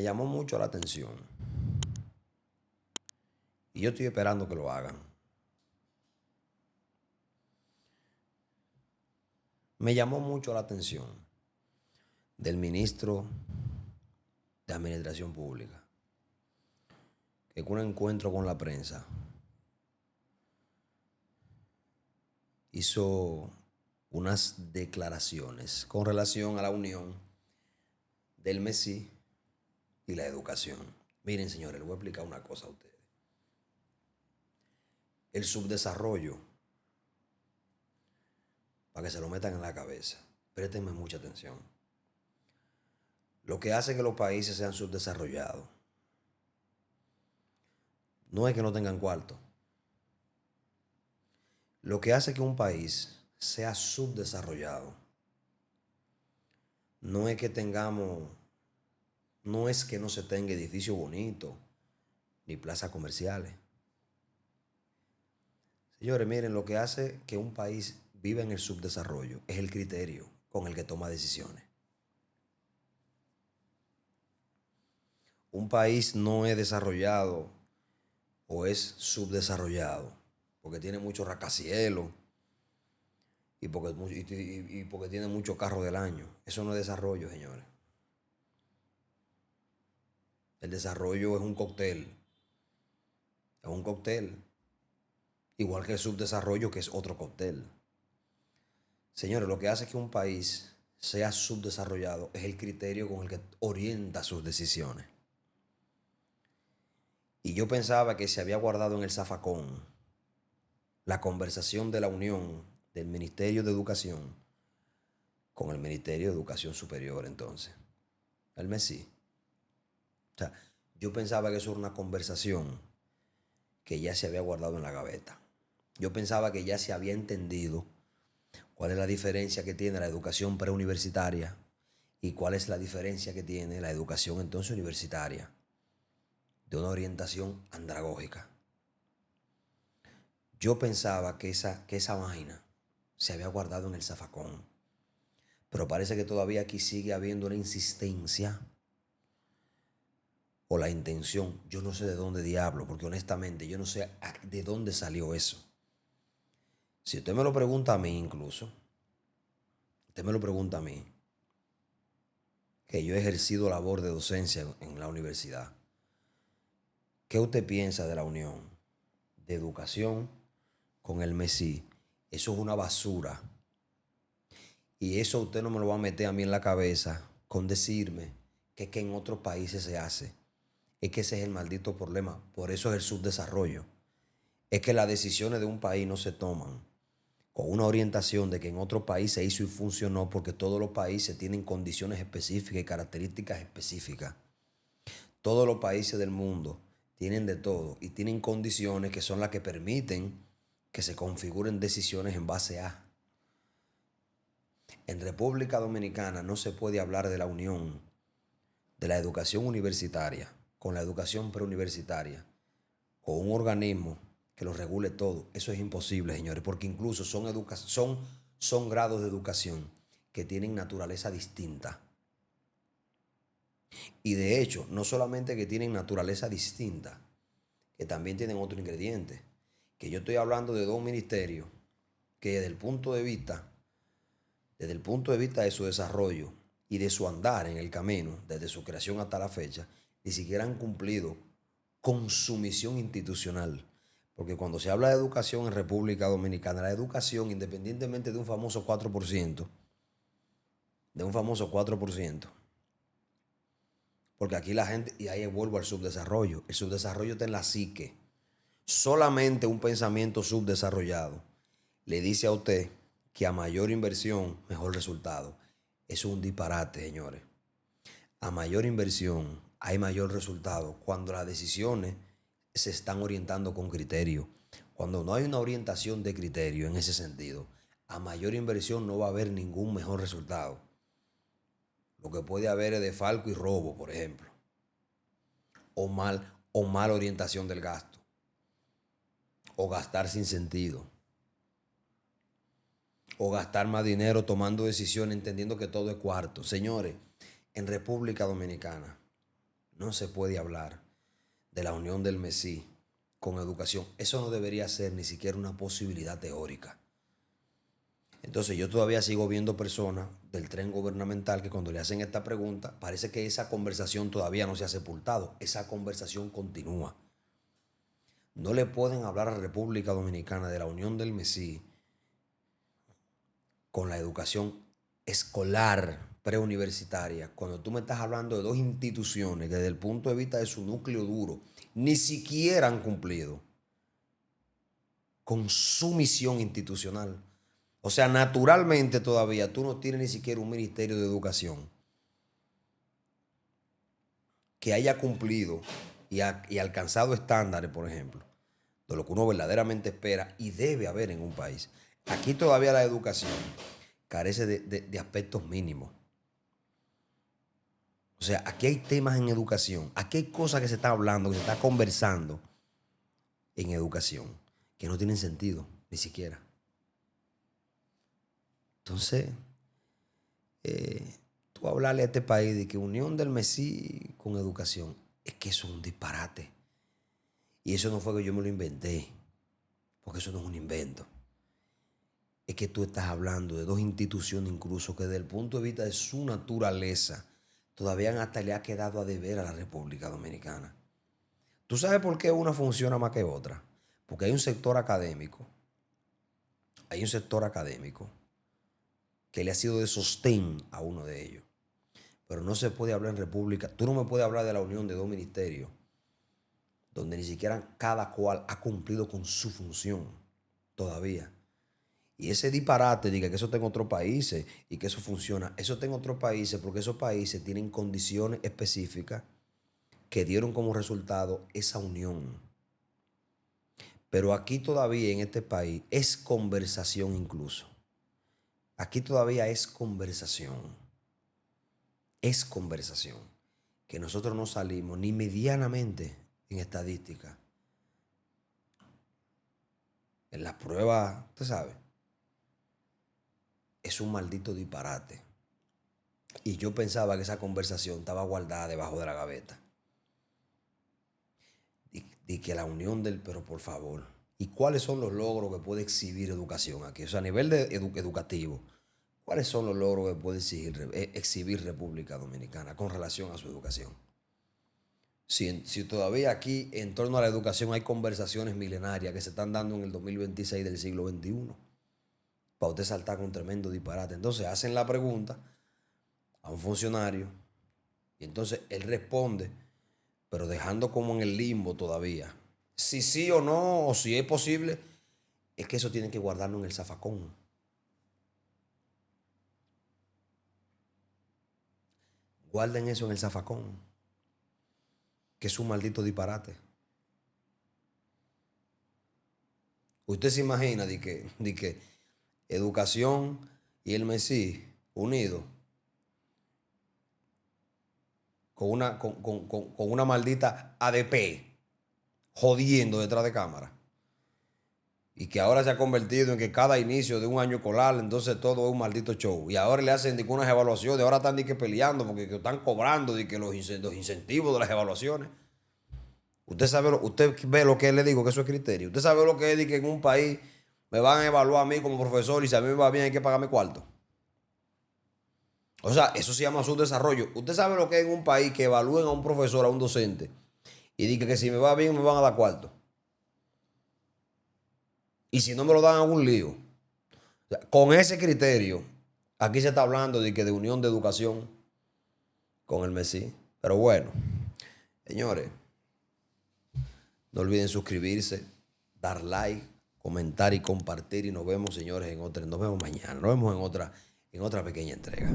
Me llamó mucho la atención y yo estoy esperando que lo hagan. Me llamó mucho la atención del ministro de Administración Pública, que con un encuentro con la prensa hizo unas declaraciones con relación a la unión del MESI y la educación. Miren, señores, les voy a explicar una cosa a ustedes. El subdesarrollo, para que se lo metan en la cabeza, préstenme mucha atención. Lo que hace que los países sean subdesarrollados no es que no tengan cuarto. Lo que hace que un país sea subdesarrollado no es que tengamos, no es que no se tenga edificios bonitos ni plazas comerciales. Señores, miren, lo que hace que un país viva en el subdesarrollo es el criterio con el que toma decisiones. Un país no es desarrollado o es subdesarrollado porque tiene mucho rascacielos y porque tiene muchos carros del año. Eso no es desarrollo, señores. El desarrollo es un cóctel. Es un cóctel. Igual que el subdesarrollo, que es otro cóctel. Señores, lo que hace que un país sea subdesarrollado es el criterio con el que orienta sus decisiones. Y yo pensaba que se había guardado en el zafacón la conversación de la unión del Ministerio de Educación con el Ministerio de Educación Superior, entonces. El MESI. O sea, yo pensaba que eso era una conversación que ya se había guardado en la gaveta. Yo pensaba que ya se había entendido cuál es la diferencia que tiene la educación preuniversitaria y cuál es la diferencia que tiene la educación entonces universitaria de una orientación andragógica. Yo pensaba que esa vaina se había guardado en el zafacón, pero parece que todavía aquí sigue habiendo una insistencia o la intención. Yo no sé de dónde diablo, porque honestamente yo no sé de dónde salió eso. Si usted me lo pregunta a mí incluso, usted me lo pregunta a mí, que yo he ejercido labor de docencia en la universidad. ¿Qué usted piensa de la unión de educación con el MESI? Eso es una basura. Y eso usted no me lo va a meter a mí en la cabeza con decirme que en otros países se hace. Es que ese es el maldito problema. Por eso es el subdesarrollo. Es que las decisiones de un país no se toman con una orientación de que en otro país se hizo y funcionó, porque todos los países tienen condiciones específicas y características específicas. Todos los países del mundo tienen de todo y tienen condiciones que son las que permiten que se configuren decisiones en base a. En República Dominicana no se puede hablar de la unión de la educación universitaria con la educación preuniversitaria, con un organismo que lo regule todo. Eso es imposible, señores, porque incluso son grados de educación que tienen naturaleza distinta. Y de hecho, no solamente que tienen naturaleza distinta, que también tienen otro ingrediente. Que yo estoy hablando de dos ministerios que desde el punto de vista de su desarrollo y de su andar en el camino, desde su creación hasta la fecha, ni siquiera han cumplido con su misión institucional. Porque cuando se habla de educación en República Dominicana, la educación, independientemente de un famoso 4%, porque aquí la gente, y ahí vuelvo al subdesarrollo, el subdesarrollo está en la psique. Solamente un pensamiento subdesarrollado le dice a usted que a mayor inversión, mejor resultado. Eso es un disparate, señores. A mayor inversión hay mayor resultado cuando las decisiones se están orientando con criterio. Cuando no hay una orientación de criterio en ese sentido, a mayor inversión no va a haber ningún mejor resultado. Lo que puede haber es desfalco y robo, por ejemplo. O mal orientación del gasto. O gastar sin sentido. O gastar más dinero tomando decisiones entendiendo que todo es cuarto. Señores, en República Dominicana no se puede hablar de la unión del Mesías con educación. Eso no debería ser ni siquiera una posibilidad teórica. Entonces yo todavía sigo viendo personas del tren gubernamental que cuando le hacen esta pregunta, parece que esa conversación todavía no se ha sepultado. Esa conversación continúa. No le pueden hablar a la República Dominicana de la unión del Mesías con la educación escolar preuniversitaria, cuando tú me estás hablando de dos instituciones que desde el punto de vista de su núcleo duro ni siquiera han cumplido con su misión institucional. O sea, naturalmente todavía tú no tienes ni siquiera un ministerio de educación que haya cumplido y alcanzado estándares, por ejemplo, de lo que uno verdaderamente espera y debe haber en un país. Aquí todavía la educación carece de aspectos mínimos. O sea, aquí hay temas en educación, aquí hay cosas que se está hablando, que se está conversando en educación, que no tienen sentido, ni siquiera. Entonces, tú hablarle a este país de que unión del Mesías con educación, es que eso es un disparate. Y eso no fue que yo me lo inventé, porque eso no es un invento. Es que tú estás hablando de dos instituciones incluso que desde el punto de vista de su naturaleza todavía hasta le ha quedado a deber a la República Dominicana. ¿Tú sabes por qué una funciona más que otra? Porque hay un sector académico que le ha sido de sostén a uno de ellos. Pero no se puede hablar en República. Tú no me puedes hablar de la unión de dos ministerios donde ni siquiera cada cual ha cumplido con su función todavía. Y ese disparate de que eso está en otros países y que eso funciona, eso está en otros países porque esos países tienen condiciones específicas que dieron como resultado esa unión. Pero aquí todavía en este país es conversación incluso. Aquí todavía es conversación. Es conversación. Que nosotros no salimos ni medianamente en estadística. En las pruebas, usted sabe, es un maldito disparate. Y yo pensaba que esa conversación estaba guardada debajo de la gaveta. Y que la unión del, pero por favor, ¿y cuáles son los logros que puede exhibir educación aquí? O sea, a nivel de educativo, ¿cuáles son los logros que puede exhibir República Dominicana con relación a su educación? Si todavía aquí en torno a la educación hay conversaciones milenarias que se están dando en el 2026 del siglo XXI, para usted saltar con un tremendo disparate. Entonces hacen la pregunta a un funcionario y entonces él responde, pero dejando como en el limbo todavía. Si sí o no, o si es posible, es que eso tienen que guardarlo en el zafacón. Guarden eso en el zafacón, que es un maldito disparate. Usted se imagina de que educación y el Mesías unidos con una maldita ADP jodiendo detrás de cámara. Y que ahora se ha convertido en que cada inicio de un año escolar, entonces todo es un maldito show. Y ahora le hacen unas evaluaciones, ahora están peleando porque están cobrando los incentivos de las evaluaciones. Usted ve lo que le digo, que eso es criterio. Usted sabe lo que es de que en un país me van a evaluar a mí como profesor y si a mí me va bien hay que pagarme cuarto. O sea, eso se llama subdesarrollo. Usted sabe lo que es en un país que evalúen a un profesor, a un docente, y diga que si me va bien me van a dar cuarto. Y si no me lo dan a un lío. O sea, con ese criterio, aquí se está hablando de unión de educación con el Mesías. Pero bueno, señores, no olviden suscribirse, dar like, comentar y compartir. Y nos vemos, señores, nos vemos mañana. Nos vemos en otra pequeña entrega.